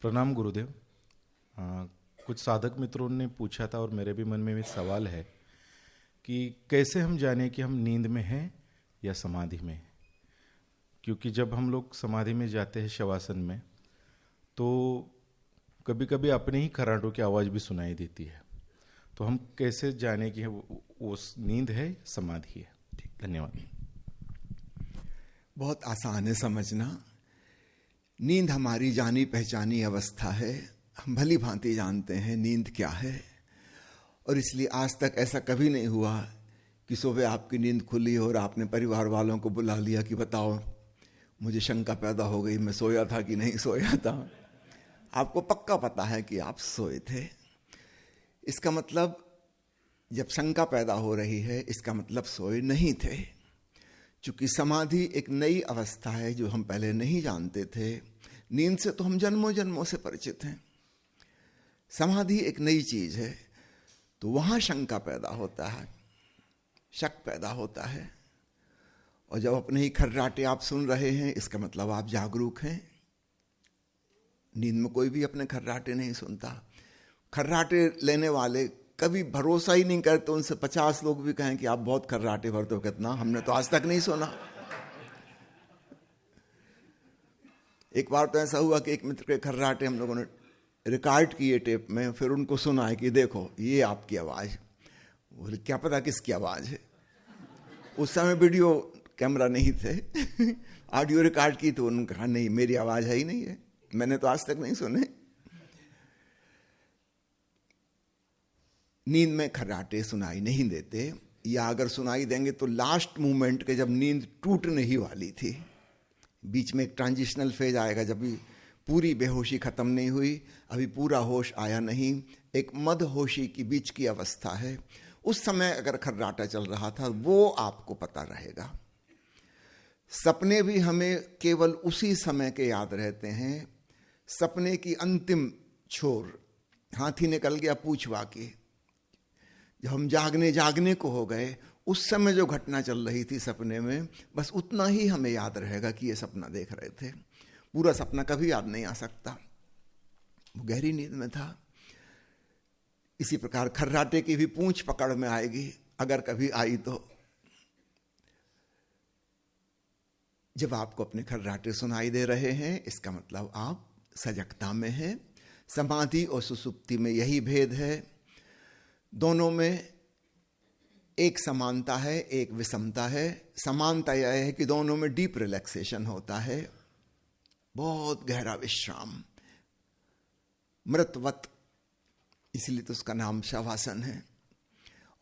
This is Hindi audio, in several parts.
प्रणाम गुरुदेव। कुछ साधक मित्रों ने पूछा था और मेरे भी मन में भी सवाल है कि कैसे हम जाने कि हम नींद में हैं या समाधि में। क्योंकि जब हम लोग समाधि में जाते हैं शवासन में, तो कभी कभी अपने ही खर्राटों की आवाज़ भी सुनाई देती है। तो हम कैसे जाने कि वो नींद है समाधि है। ठीक, धन्यवाद। बहुत आसान है समझना। नींद हमारी जानी पहचानी अवस्था है। हम भली भांति जानते हैं नींद क्या है, और इसलिए आज तक ऐसा कभी नहीं हुआ कि सुबह आपकी नींद खुली और आपने परिवार वालों को बुला लिया कि बताओ मुझे शंका पैदा हो गई, मैं सोया था कि नहीं सोया था। आपको पक्का पता है कि आप सोए थे। इसका मतलब जब शंका पैदा हो रही है, इसका मतलब सोए नहीं थे। चूंकि समाधि एक नई अवस्था है जो हम पहले नहीं जानते थे। नींद से तो हम जन्मों जन्मों से परिचित हैं। समाधि एक नई चीज है, तो वहां शंका पैदा होता है, शक पैदा होता है। और जब अपने ही खर्राटे आप सुन रहे हैं, इसका मतलब आप जागरूक हैं। नींद में कोई भी अपने खर्राटे नहीं सुनता। खर्राटे लेने वाले कभी भरोसा ही नहीं करते। उनसे 50 लोग भी कहें कि आप बहुत खर्राटे भरते हो, कितना हमने तो आज तक नहीं सुना। एक बार तो ऐसा हुआ कि एक मित्र के खर्राटे हम लोगों ने रिकॉर्ड किए टेप में, फिर उनको सुनाए कि देखो ये आपकी आवाज। बोले क्या पता किसकी आवाज है। उस समय वीडियो कैमरा नहीं थे, ऑडियो रिकॉर्ड की, तो उन्होंने कहा नहीं मेरी आवाज है ही नहीं है, मैंने तो आज तक नहीं सुने। नींद में खर्राटे सुनाई नहीं देते, या अगर सुनाई देंगे तो लास्ट मोमेंट के, जब नींद टूटने ही वाली थी। बीच में एक ट्रांजिशनल फेज आएगा जब भी पूरी बेहोशी खत्म नहीं हुई, अभी पूरा होश आया नहीं, एक मदहोशी की बीच की अवस्था है। उस समय अगर खर्राटा चल रहा था वो आपको पता रहेगा। सपने भी हमें केवल उसी समय के याद रहते हैं। सपने की अंतिम छोर, हाथी निकल गया पूंछ वाके, जब हम जागने को हो गए, उस समय जो घटना चल रही थी सपने में, बस उतना ही हमें याद रहेगा कि ये सपना देख रहे थे। पूरा सपना कभी याद नहीं आ सकता। वो गहरी नींद में था। इसी प्रकार खर्राटे की भी पूंछ पकड़ में आएगी, अगर कभी आई तो। जब आपको अपने खर्राटे सुनाई दे रहे हैं, इसका मतलब आप सजगता में हैं। समाधि और सुसुप्ति में यही भेद है। दोनों में एक समानता है, एक विषमता है। समानता यह है कि दोनों में डीप रिलैक्सेशन होता है, बहुत गहरा विश्राम, मृतवत, इसलिए तो उसका नाम शवासन है।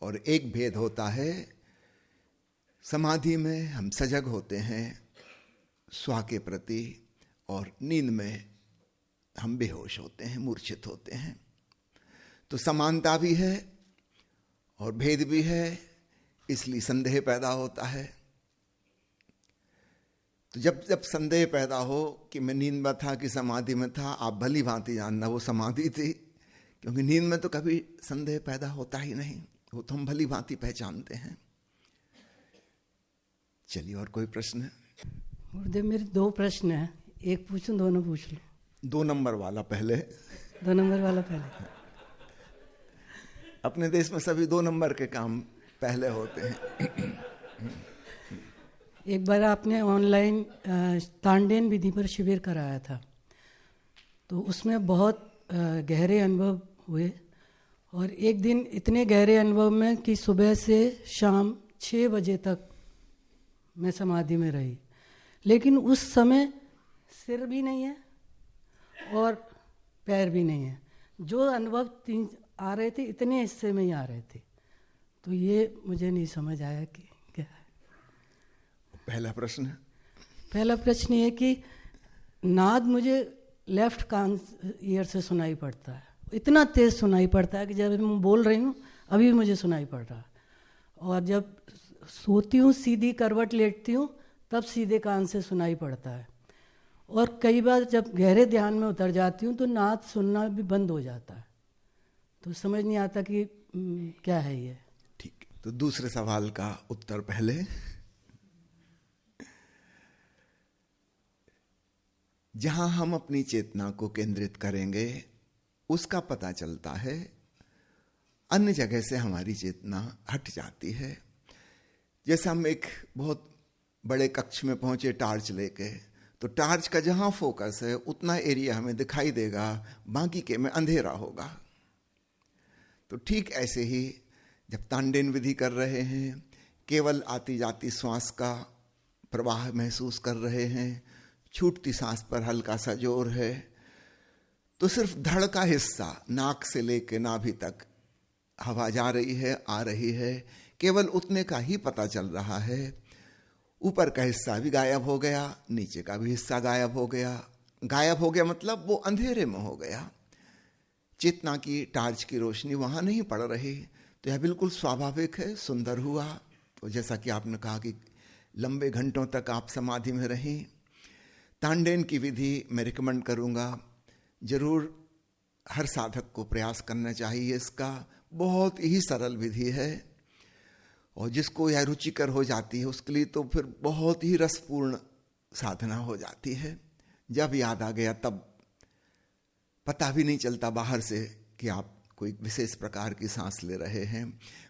और एक भेद होता है, समाधि में हम सजग होते हैं स्वा के प्रति, और नींद में हम बेहोश होते हैं, मूर्छित होते हैं। तो समानता भी है और भेद भी है, इसलिए संदेह पैदा होता है। तो जब जब संदेह पैदा हो कि मैं नींद में था कि समाधि में था, आप भली भांति जानना वो समाधि थी, क्योंकि नींद में तो कभी संदेह पैदा होता ही नहीं, वो तो हम भली भांति पहचानते हैं। चलिए, और कोई प्रश्न है? गुरुदेव मेरे 2 प्रश्न हैं, एक पूछूं दोनों पूछ लो? 2 नंबर वाला पहले। 2 नंबर वाला पहले। अपने देश में सभी 2 नंबर के काम पहले होते हैं। एक बार आपने ऑनलाइन तांडेन विधि पर शिविर कराया था, तो उसमें बहुत गहरे अनुभव हुए। और एक दिन इतने गहरे अनुभव में कि सुबह से शाम 6 बजे तक मैं समाधि में रही, लेकिन उस समय सिर भी नहीं है और पैर भी नहीं है। जो अनुभव 3 आ रहे थे, इतने हिस्से में ही आ रहे थे। तो ये मुझे नहीं समझ आया कि क्या है। पहला प्रश्न ये कि नाद मुझे लेफ्ट कान ईयर से सुनाई पड़ता है, इतना तेज सुनाई पड़ता है कि जब मैं बोल रही हूँ अभी मुझे सुनाई पड़ रहा है। और जब सोती हूँ, सीधी करवट लेटती हूँ, तब सीधे कान से सुनाई पड़ता है। और कई बार जब गहरे ध्यान में उतर जाती हूँ तो नाद सुनना भी बंद हो जाता है। तो समझ नहीं आता कि क्या है ये। ठीक, तो दूसरे सवाल का उत्तर पहले। जहां हम अपनी चेतना को केंद्रित करेंगे उसका पता चलता है, अन्य जगह से हमारी चेतना हट जाती है। जैसे हम एक बहुत बड़े कक्ष में पहुंचे टार्च लेके, तो टार्च का जहां फोकस है उतना एरिया हमें दिखाई देगा, बाकी के में अंधेरा होगा। तो ठीक ऐसे ही जब तांडेन विधि कर रहे हैं, केवल आती जाती श्वास का प्रवाह महसूस कर रहे हैं, छूटती सांस पर हल्का सा जोर है, तो सिर्फ धड़ का हिस्सा नाक से लेके नाभि तक हवा जा रही है, आ रही है, केवल उतने का ही पता चल रहा है। ऊपर का हिस्सा भी गायब हो गया, नीचे का भी हिस्सा गायब हो गया। गायब हो गया मतलब वो अंधेरे में हो गया, चेतना की टार्च की रोशनी वहां नहीं पड़ रही। तो यह बिल्कुल स्वाभाविक है, सुंदर हुआ। तो जैसा कि आपने कहा कि लंबे घंटों तक आप समाधि में रहें, तांडेन की विधि मैं रिकमेंड करूंगा, जरूर हर साधक को प्रयास करना चाहिए। इसका बहुत ही सरल विधि है और जिसको यह रुचिकर हो जाती है उसके लिए तो फिर बहुत ही रसपूर्ण साधना हो जाती है। जब याद आ गया तब पता भी नहीं चलता बाहर से कि आप कोई विशेष प्रकार की सांस ले रहे हैं।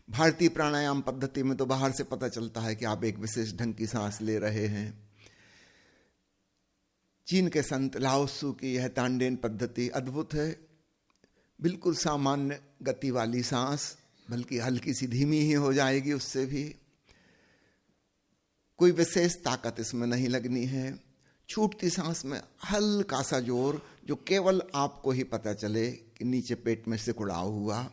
भारतीय प्राणायाम पद्धति में तो बाहर से पता चलता है कि आप एक विशेष ढंग की सांस ले रहे हैं। चीन के संत लाओत्सु की यह तांडेन पद्धति अद्भुत है, बिल्कुल सामान्य गति वाली सांस, बल्कि हल्की सी धीमी ही हो जाएगी, उससे भी कोई विशेष ताकत इसमें नहीं लगनी है। छूटती सांस में हल्का सा जोर, जो केवल आपको ही पता चले कि नीचे पेट में सिकुड़ाव हुआ,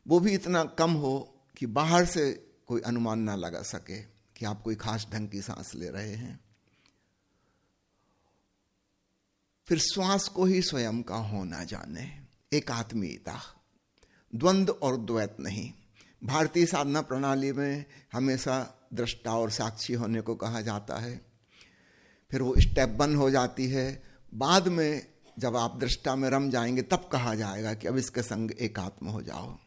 वो भी इतना कम हो कि बाहर से कोई अनुमान ना लगा सके कि आप कोई खास ढंग की सांस ले रहे हैं। फिर श्वास को ही स्वयं का होना जाने, एकात्मीयता, द्वंद्व और द्वैत नहीं। भारतीय साधना प्रणाली में हमेशा दृष्टा और साक्षी होने को कहा जाता है, फिर वो स्टेप 1 हो जाती है। बाद में जब आप दृष्टा में रम जाएंगे तब कहा जाएगा कि अब इसके संग एकात्म हो जाओ।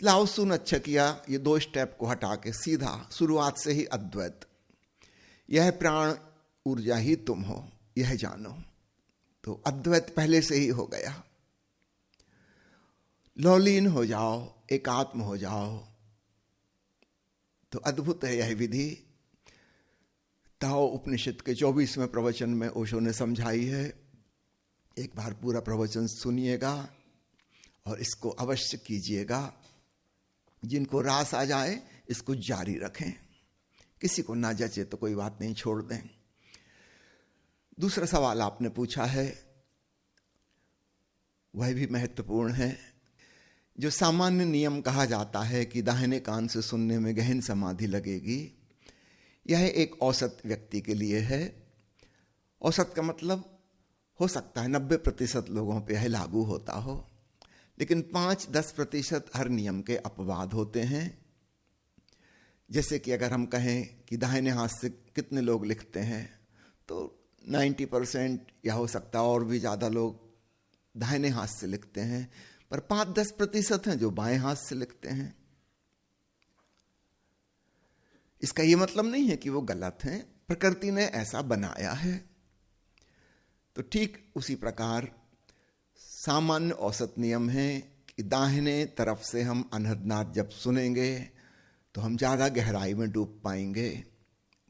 लाओत्सु ने अच्छा किया, ये 2 स्टेप को हटा के सीधा शुरुआत से ही अद्वैत, यह प्राण ऊर्जा ही तुम हो, यह जानो। तो अद्वैत पहले से ही हो गया। लौलीन हो जाओ, एकात्म हो जाओ। तो अद्भुत है यह विधि। ताओ उपनिषद के 24वें प्रवचन में ओशो ने समझाई है। एक बार पूरा प्रवचन सुनिएगा और इसको अवश्य कीजिएगा। जिनको रास आ जाए इसको जारी रखें, किसी को ना जचे तो कोई बात नहीं, छोड़ दें। दूसरा सवाल आपने पूछा है, वह भी महत्वपूर्ण है। जो सामान्य नियम कहा जाता है कि दाहिने कान से सुनने में गहन समाधि लगेगी, यह एक औसत व्यक्ति के लिए है। औसत का मतलब हो सकता है 90% लोगों पे यह लागू होता हो, लेकिन 5-10% हर नियम के अपवाद होते हैं। जैसे कि अगर हम कहें कि दाहिने हाथ से कितने लोग लिखते हैं, तो 90% या हो सकता है और भी ज़्यादा लोग दाहिने हाथ से लिखते हैं, पर 5-10% हैं जो बाएं हाथ से लिखते हैं। इसका ये मतलब नहीं है कि वो गलत हैं, प्रकृति ने ऐसा बनाया है। तो ठीक उसी प्रकार सामान्य औसत नियम है कि दाहिने तरफ से हम अनहदनाद जब सुनेंगे तो हम ज़्यादा गहराई में डूब पाएंगे,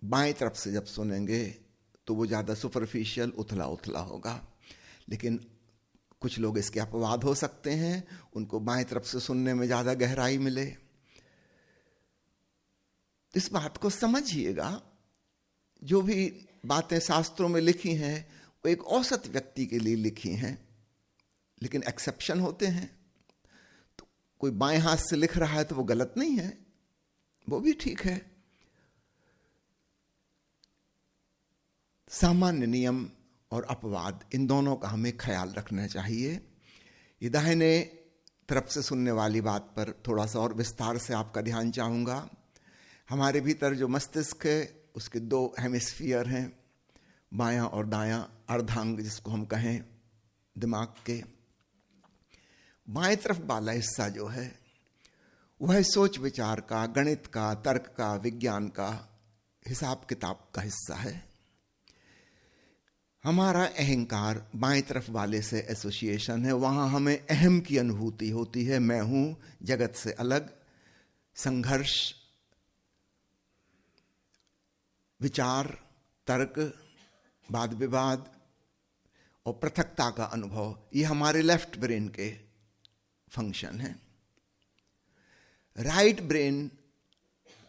बाएं तरफ से जब सुनेंगे तो वो ज़्यादा सुपरफिशियल, उथला उथला होगा। लेकिन कुछ लोग इसके अपवाद हो सकते हैं, उनको बाएं तरफ से सुनने में ज़्यादा गहराई मिले। इस बात को समझिएगा, जो भी बातें शास्त्रों में लिखी हैं वो एक औसत व्यक्ति के लिए लिखी हैं, लेकिन एक्सेप्शन होते हैं। तो कोई बाएं हाथ से लिख रहा है तो वो गलत नहीं है, वो भी ठीक है। सामान्य नियम और अपवाद, इन दोनों का हमें ख्याल रखना चाहिए। ये दाहिने तरफ से सुनने वाली बात पर थोड़ा सा और विस्तार से आपका ध्यान चाहूँगा। हमारे भीतर जो मस्तिष्क है उसके 2 हेमिस्फीयर हैं, बायां और दायां, अर्धांग जिसको हम कहें दिमाग के। बाएं तरफ वाला हिस्सा जो है वह सोच विचार का, गणित का, तर्क का, विज्ञान का, हिसाब किताब का हिस्सा है। हमारा अहंकार बाएं तरफ वाले से एसोसिएशन है, वहां हमें अहम की अनुभूति होती है, मैं हूं जगत से अलग, संघर्ष, विचार, तर्क, वाद विवाद और पृथकता का अनुभव, ये हमारे लेफ्ट ब्रेन के फंक्शन है। राइट ब्रेन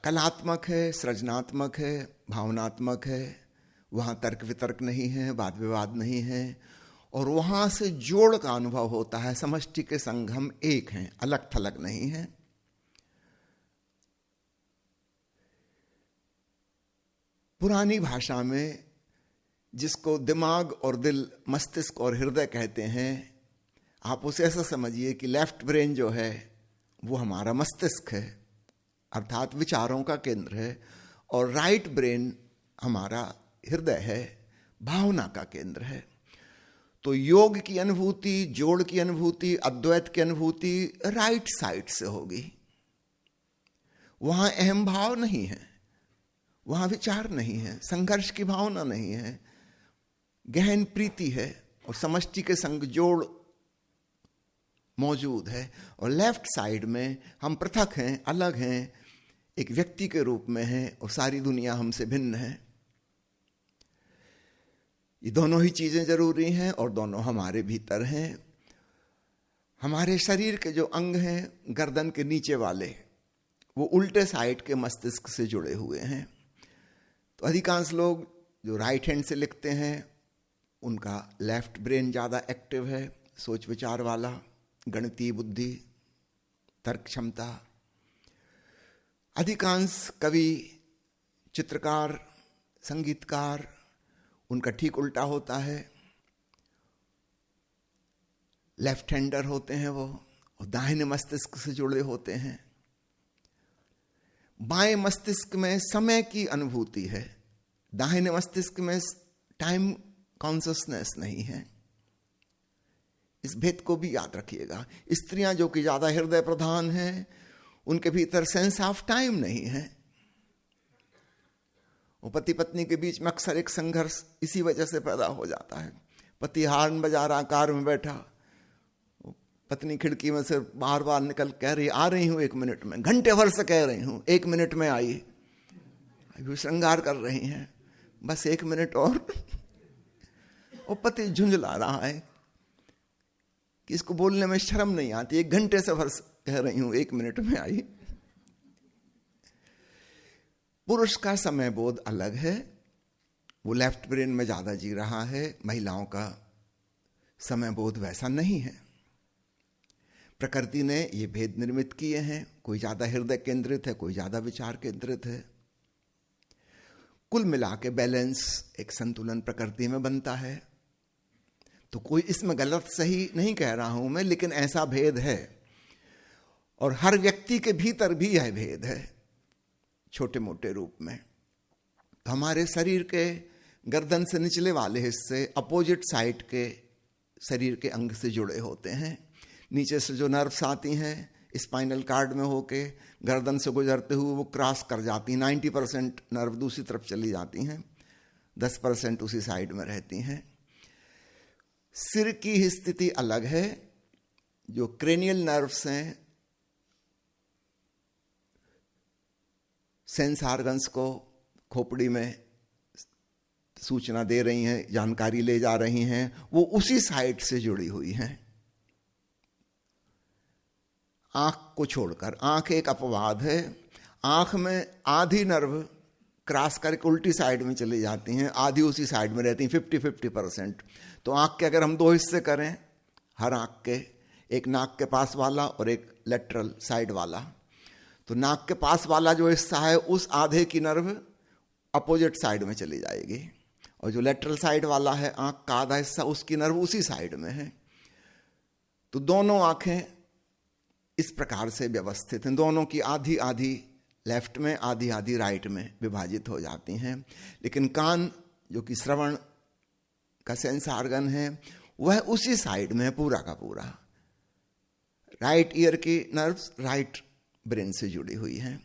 कलात्मक है, सृजनात्मक है, भावनात्मक है, वहां तर्क वितर्क नहीं है, वाद विवाद नहीं है, और वहां से जोड़ का अनुभव होता है, समष्टि के संग हम एक हैं, अलग थलग नहीं है। पुरानी भाषा में जिसको दिमाग और दिल, मस्तिष्क और हृदय कहते हैं, आप उसे ऐसा समझिए कि लेफ्ट ब्रेन जो है वो हमारा मस्तिष्क है, अर्थात विचारों का केंद्र है, और राइट ब्रेन हमारा हृदय है, भावना का केंद्र है। तो योग की अनुभूति, जोड़ की अनुभूति, अद्वैत की अनुभूति राइट साइड से होगी। वहां अहम भाव नहीं है, वहां विचार नहीं है, संघर्ष की भावना नहीं है, गहन प्रीति है और समष्टि के संग जोड़ मौजूद है। और लेफ्ट साइड में हम पृथक हैं, अलग हैं, एक व्यक्ति के रूप में हैं और सारी दुनिया हमसे भिन्न है। ये दोनों ही चीजें जरूरी हैं और दोनों हमारे भीतर हैं। हमारे शरीर के जो अंग हैं, गर्दन के नीचे वाले, वो उल्टे साइड के मस्तिष्क से जुड़े हुए हैं। तो अधिकांश लोग जो राइट हैंड से लिखते हैं उनका लेफ्ट ब्रेन ज़्यादा एक्टिव है, सोच विचार वाला, गणितीय बुद्धि, तर्क क्षमता। अधिकांश कवि, चित्रकार, संगीतकार, उनका ठीक उल्टा होता है, लेफ्ट हैंडर होते हैं वो, और दाहिने मस्तिष्क से जुड़े होते हैं। बाएं मस्तिष्क में समय की अनुभूति है, दाहिने मस्तिष्क में टाइम कॉन्शसनेस नहीं है। इस भेद को भी याद रखिएगा। स्त्रियां जो कि ज्यादा हृदय प्रधान हैं, उनके भीतर सेंस ऑफ टाइम नहीं है। वो पति पत्नी के बीच में अक्सर एक संघर्ष इसी वजह से पैदा हो जाता है। पति हार्न बजा रहा, कार में बैठा, पत्नी खिड़की में से बार बार निकल कह रही, आ रही हूं 1 मिनट में, घंटे भर से कह रही हूं 1 मिनट में आई, अभी श्रृंगार कर रही हैं, बस 1 मिनट और। वो पति झुंझला रहा है कि इसको बोलने में शर्म नहीं आती, 1 घंटे से भर कह रही हूं 1 मिनट में आई। पुरुष का समय बोध अलग है, वो लेफ्ट ब्रेन में ज्यादा जी रहा है। महिलाओं का समय बोध वैसा नहीं है। प्रकृति ने ये भेद निर्मित किए हैं, कोई ज्यादा हृदय केंद्रित है, कोई ज्यादा विचार केंद्रित है। कुल मिला के बैलेंस, एक संतुलन प्रकृति में बनता है। तो कोई इसमें गलत सही नहीं कह रहा हूं मैं, लेकिन ऐसा भेद है और हर व्यक्ति के भीतर भी यह भेद है छोटे मोटे रूप में। तो हमारे शरीर के गर्दन से निचले वाले हिस्से अपोजिट साइड के शरीर के अंग से जुड़े होते हैं। नीचे से जो नर्व्स आती हैं स्पाइनल कार्ड में होके गर्दन से गुजरते हुए वो क्रॉस कर जाती हैं। 90% नर्व दूसरी तरफ चली जाती हैं, 10% उसी साइड में रहती हैं। सिर की स्थिति अलग है। जो क्रेनियल नर्व्स हैं, सेंस ऑर्गन्स को खोपड़ी में सूचना दे रही हैं, जानकारी ले जा रही हैं, वो उसी साइड से जुड़ी हुई हैं। आंख को छोड़कर, आंख एक अपवाद है। आंख में आधी नर्व क्रॉस करके उल्टी साइड में चली जाती हैं, आधी उसी साइड में रहती हैं, 50-50%। तो आंख के अगर हम 2 हिस्से करें, हर आंख के, एक नाक के पास वाला और एक लेटरल साइड वाला, तो नाक के पास वाला जो हिस्सा है उस आधे की नर्व अपोजिट साइड में चली जाएगी, और जो लेटरल साइड वाला है आंख का आधा हिस्सा, उसकी नर्व उसी साइड में है। तो दोनों आंखें इस प्रकार से व्यवस्थित हैं, दोनों की आधी आधी लेफ्ट में, आधी आधी राइट में विभाजित हो जाती हैं। लेकिन कान जो कि श्रवण का सेंस ऑर्गन है, वह उसी साइड में है पूरा का पूरा। राइट ईयर की नर्व्स राइट ब्रेन से जुड़ी हुई हैं।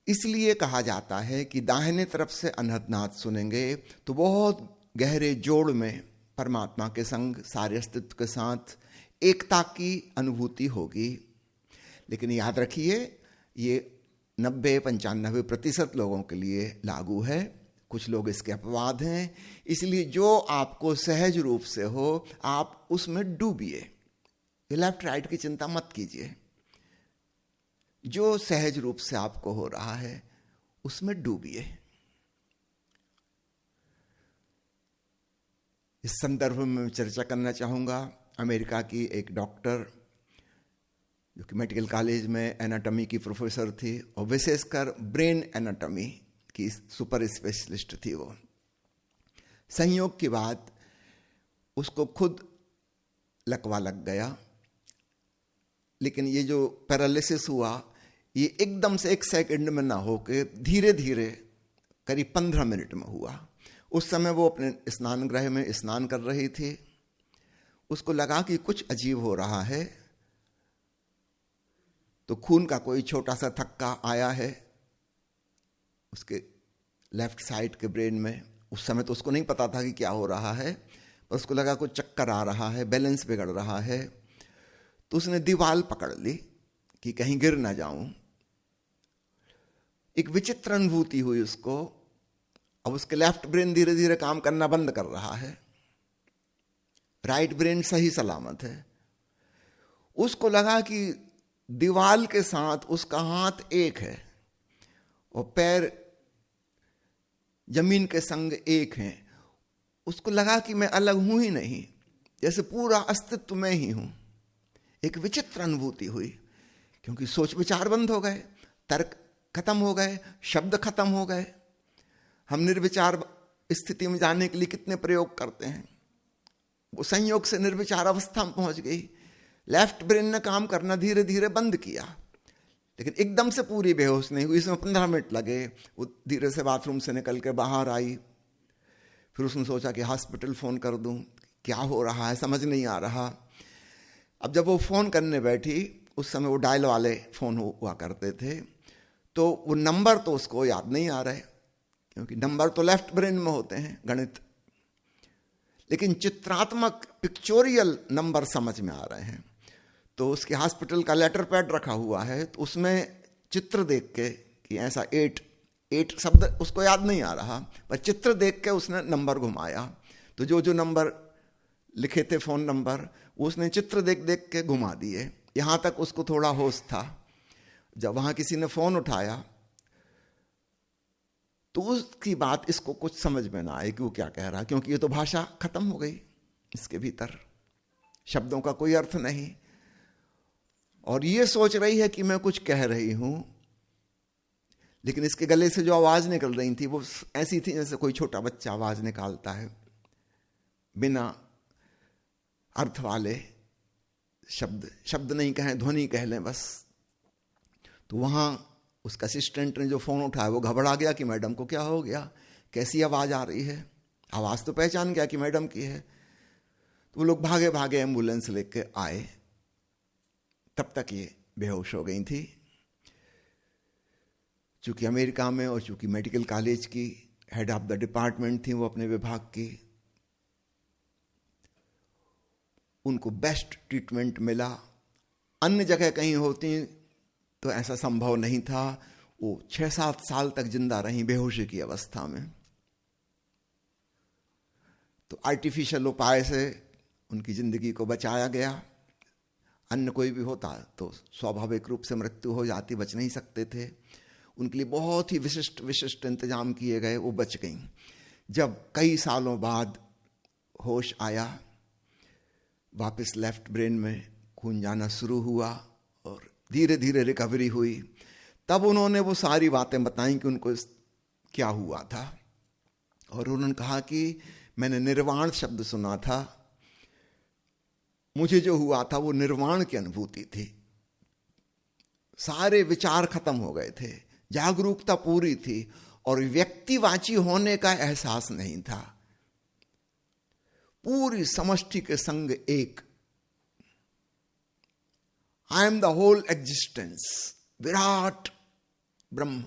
इसलिए कहा जाता है कि दाहिने तरफ से अनहद नाद सुनेंगे तो बहुत गहरे जोड़ में परमात्मा के संग सारे अस्तित्व के साथ एकता की अनुभूति होगी। लेकिन याद रखिए, ये 90-95% लोगों के लिए लागू है, कुछ लोग इसके अपवाद हैं। इसलिए जो आपको सहज रूप से हो आप उसमें डूबिए, लेफ्ट राइट की चिंता मत कीजिए। जो सहज रूप से आपको हो रहा है उसमें डूबिए। इस संदर्भ में मैं चर्चा करना चाहूंगा अमेरिका की एक डॉक्टर जो कि मेडिकल कॉलेज में एनाटॉमी की प्रोफेसर थी और विशेषकर ब्रेन एनाटॉमी की सुपर स्पेशलिस्ट थी। वो संयोग की बात उसको खुद लकवा लग गया, लेकिन ये जो पैरालिसिस हुआ ये एकदम से 1 सेकंड में ना होके धीरे धीरे करीब 15 मिनट में हुआ। उस समय वो अपने स्नान गृह में स्नान कर रही थी। उसको लगा कि कुछ अजीब हो रहा है, तो खून का कोई छोटा सा थक्का आया है उसके लेफ्ट साइड के ब्रेन में। उस समय तो उसको नहीं पता था कि क्या हो रहा है, पर उसको लगा कुछ चक्कर आ रहा है, बैलेंस बिगड़ रहा है। तो उसने दीवार पकड़ ली कि कहीं गिर ना जाऊं। एक विचित्र अनुभूति हुई उसको। अब उसके लेफ्ट ब्रेन धीरे धीरे काम करना बंद कर रहा है, राइट ब्रेन सही सलामत है। उसको लगा कि दीवार के साथ उसका हाथ एक है और पैर जमीन के संग एक हैं। उसको लगा कि मैं अलग हूं ही नहीं, जैसे पूरा अस्तित्व में ही हूं। एक विचित्र अनुभूति हुई, क्योंकि सोच विचार बंद हो गए, तर्क खत्म हो गए, शब्द खत्म हो गए। हम निर्विचार स्थिति में जाने के लिए कितने प्रयोग करते हैं। वो संयोग से निर्विचार अवस्था में पहुंच गई। लेफ्ट ब्रेन ने काम करना धीरे धीरे बंद किया, लेकिन एकदम से पूरी बेहोश नहीं हुई। इसमें 15 मिनट लगे। वो धीरे से बाथरूम से निकल के बाहर आई। फिर उसने सोचा कि हॉस्पिटल फोन कर दूं, क्या हो रहा है समझ नहीं आ रहा। अब जब वो फोन करने बैठी, उस समय वो डायल वाले फोन हुआ करते थे, तो वो नंबर तो उसको याद नहीं आ रहे, क्योंकि नंबर तो लेफ्ट ब्रेन में होते हैं, गणित। लेकिन चित्रात्मक पिक्चोरियल नंबर समझ में आ रहे हैं। तो उसके हॉस्पिटल का लेटर पैड रखा हुआ है, तो उसमें चित्र देख के कि ऐसा 8 शब्द उसको याद नहीं आ रहा, पर चित्र देख के उसने नंबर घुमाया। तो जो जो नंबर लिखे थे फोन नंबर, उसने चित्र देख देख के घुमा दिए। यहां तक उसको थोड़ा होश था। जब वहां किसी ने फोन उठाया तो उसकी बात इसको कुछ समझ में ना आए कि वो क्या कह रहा, क्योंकि ये तो भाषा खत्म हो गई, इसके भीतर शब्दों का कोई अर्थ नहीं। और ये सोच रही है कि मैं कुछ कह रही हूं, लेकिन इसके गले से जो आवाज निकल रही थी वो ऐसी थी जैसे कोई छोटा बच्चा आवाज निकालता है, बिना अर्थ वाले शब्द नहीं कहें, ध्वनि कह लें बस। तो वहां उसका असिस्टेंट ने जो फोन उठाया वो घबरा गया कि मैडम को क्या हो गया, कैसी आवाज आ रही है। आवाज तो पहचान गया कि मैडम की है। तो वो लोग भागे भागे एम्बुलेंस लेके आए। तब तक ये बेहोश हो गई थी। चूंकि अमेरिका में और चूंकि मेडिकल कॉलेज की हेड ऑफ द डिपार्टमेंट थी वो अपने विभाग की, उनको बेस्ट ट्रीटमेंट मिला। अन्य जगह कहीं होती तो ऐसा संभव नहीं था। वो 6-7 साल तक जिंदा रही बेहोशी की अवस्था में। तो आर्टिफिशियल उपाय से उनकी जिंदगी को बचाया गया। अन्य कोई भी होता तो स्वाभाविक रूप से मृत्यु हो जाती, बच नहीं सकते थे। उनके लिए बहुत ही विशिष्ट इंतजाम किए गए, वो बच गई। जब कई सालों बाद होश आया, वापस लेफ्ट ब्रेन में खून जाना शुरू हुआ और धीरे धीरे रिकवरी हुई, तब उन्होंने वो सारी बातें बताई कि उनको क्या हुआ था। और उन्होंने कहा कि मैंने निर्वाण शब्द सुना था, मुझे जो हुआ था वो निर्वाण की अनुभूति थी। सारे विचार खत्म हो गए थे, जागरूकता पूरी थी और व्यक्तिवाची होने का एहसास नहीं था। पूरी समष्टि के संग एक, I am the whole existence, विराट ब्रह्म।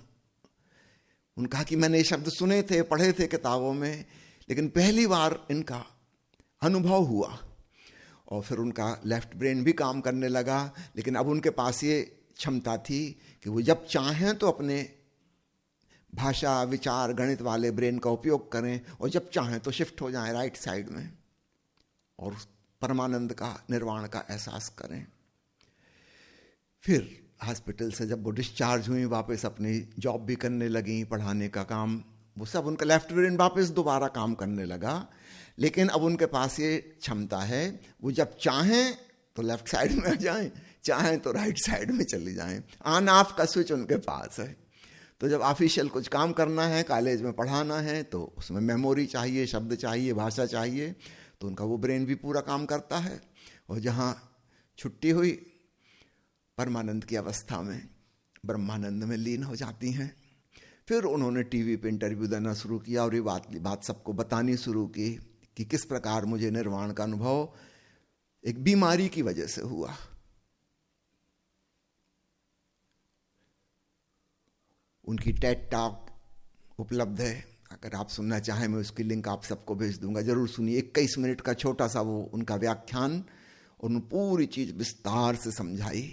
उनका कि मैंने ये शब्द सुने थे, पढ़े थे किताबों में, लेकिन पहली बार इनका अनुभव हुआ और फिर उनका लेफ्ट ब्रेन भी काम करने लगा, लेकिन अब उनके पास ये क्षमता थी कि वो जब चाहें तो अपने भाषा, विचार, गणित वाले ब्रेन का उपयोग करें और जब चाहें तो शिफ्ट हो जाएं राइट साइड में और परमानंद का, निर्वाण का एहसास करें। फिर हॉस्पिटल से जब वो डिस्चार्ज हुई, वापस अपनी जॉब भी करने लगी, पढ़ाने का काम, वो सब उनका लेफ्ट ब्रेन वापस दोबारा काम करने लगा। लेकिन अब उनके पास ये क्षमता है, वो जब चाहें तो लेफ्ट साइड में आ जाएं, चाहें तो राइट साइड में चली जाएं। ऑन ऑफ का स्विच उनके पास है। तो जब ऑफिशियल कुछ काम करना है, कॉलेज में पढ़ाना है, तो उसमें मेमोरी चाहिए, शब्द चाहिए, भाषा चाहिए, तो उनका वो ब्रेन भी पूरा काम करता है। और जहाँ छुट्टी हुई, परमानंद की अवस्था में, ब्रह्मानंद में लीन हो जाती हैं। फिर उन्होंने टीवी पे इंटरव्यू देना शुरू किया और ये बात सबको बतानी शुरू की कि किस प्रकार मुझे निर्वाण का अनुभव एक बीमारी की वजह से हुआ। उनकी टेड टॉक उपलब्ध है, अगर आप सुनना चाहें मैं उसकी लिंक आप सबको भेज दूंगा, जरूर सुनिए। 21 मिनट का छोटा सा वो उनका व्याख्यान, और उन्होंने पूरी चीज विस्तार से समझाई।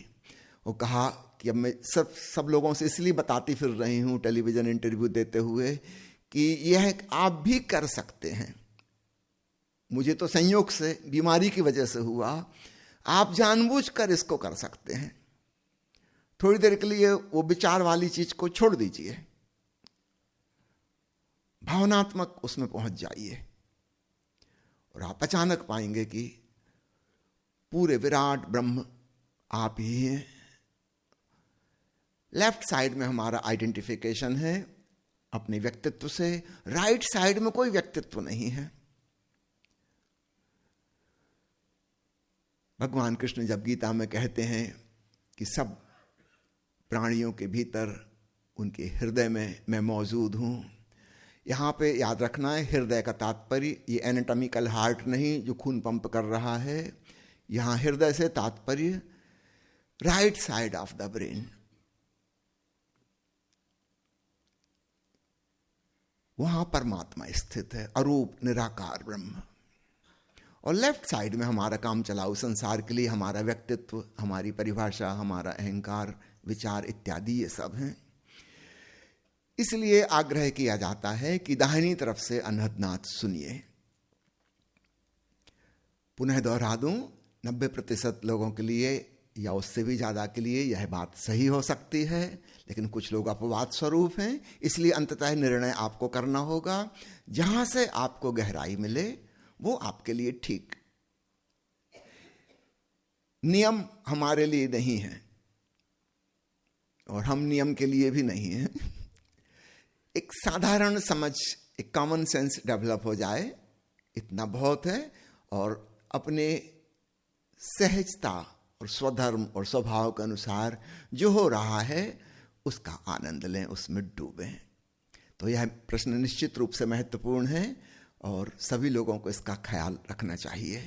वो कहा कि अब मैं सब लोगों से इसलिए बताती फिर रही हूं टेलीविजन इंटरव्यू देते हुए कि यह आप भी कर सकते हैं। मुझे तो संयोग से, बीमारी की वजह से हुआ, आप जानबूझकर इसको कर सकते हैं। थोड़ी देर के लिए वो विचार वाली चीज को छोड़ दीजिए, भावनात्मक उसमें पहुंच जाइए और आप अचानक पाएंगे कि पूरे विराट ब्रह्म आप ही हैं। लेफ्ट साइड में हमारा आइडेंटिफिकेशन है अपने व्यक्तित्व से, राइट साइड में कोई व्यक्तित्व नहीं है। भगवान कृष्ण जब गीता में कहते हैं कि सब प्राणियों के भीतर उनके हृदय में मैं मौजूद हूं, यहां पे याद रखना है हृदय का तात्पर्य ये एनाटॉमिकल हार्ट नहीं जो खून पंप कर रहा है। यहां हृदय से तात्पर्य right side of the brain. वहां परमात्मा स्थित है, अरूप निराकार ब्रह्म। और लेफ्ट साइड में हमारा काम चलाऊ संसार के लिए हमारा व्यक्तित्व, हमारी परिभाषा, हमारा अहंकार, विचार इत्यादि ये सब हैं। इसलिए आग्रह किया जाता है कि दाहिनी तरफ से अनहदनाद सुनिए। पुनः दोहरा दूं, 90% लोगों के लिए या उससे भी ज्यादा के लिए यह बात सही हो सकती है, लेकिन कुछ लोग अपवाद स्वरूप हैं। इसलिए अंततः निर्णय आपको करना होगा। जहां से आपको गहराई मिले वो आपके लिए ठीक। नियम हमारे लिए नहीं है और हम नियम के लिए भी नहीं हैं। एक साधारण समझ, एक कॉमन सेंस डेवलप हो जाए, इतना बहुत है। और अपने सहजता और स्वधर्म और स्वभाव के अनुसार जो हो रहा है उसका आनंद लें, उसमें डूबें। तो यह प्रश्न निश्चित रूप से महत्वपूर्ण है और सभी लोगों को इसका ख्याल रखना चाहिए।